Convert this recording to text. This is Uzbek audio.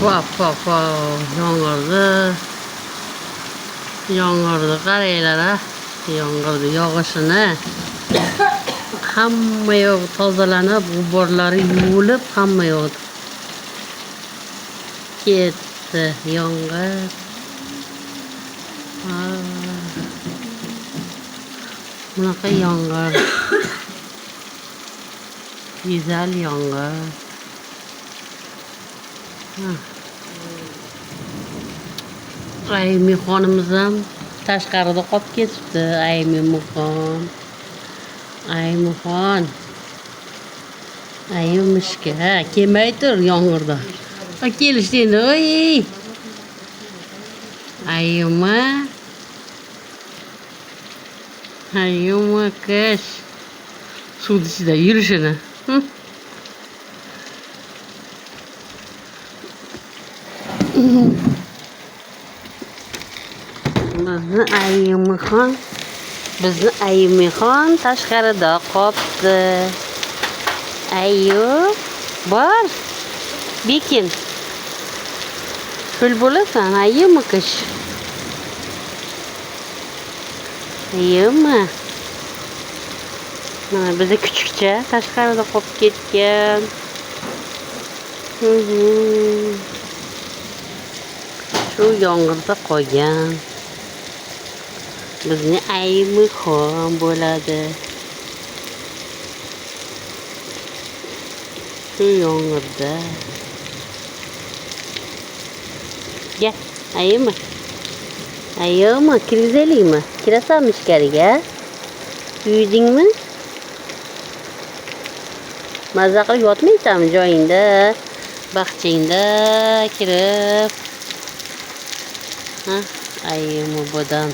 Vap vap vap yomg'irni qaranglar a, yomg'irni yog'ishini. Hamma yoq tozalanib, g'uborlari yuvilib, hamma yoq ketdi yomg'ir. Bunaqa yomg'ir. Güzel yomg'ir. Aymi xonimiz ham tashqarida qolib ketibdi. Aymuxon. Aymishka. Ha, kelmay tur yomg'irda. Kelishdi endi. Oy! Ayyuma. Ayyuma qish. Suv ichida yurishini. Bizni Ayyumxon tashqarida qopti. Ayyu, bor. Bekin. Pul bo'lasan, ayyumi qish. Ayyumi. Mana bizni kuchukcha tashqarida qolib ketgan. Shu yomg'irda qolgan. Bizni Ayyumxon bo'ladi. Shu yomg'irda. Gel, Ayyumi. Ayyumi, kirgizalikmi? Kirasanmi ichkariga? Uyudingmi? Mazza qilib yotmaysanmi joyingda? Baxchingda kirib. Ha, Ayyumi bodan.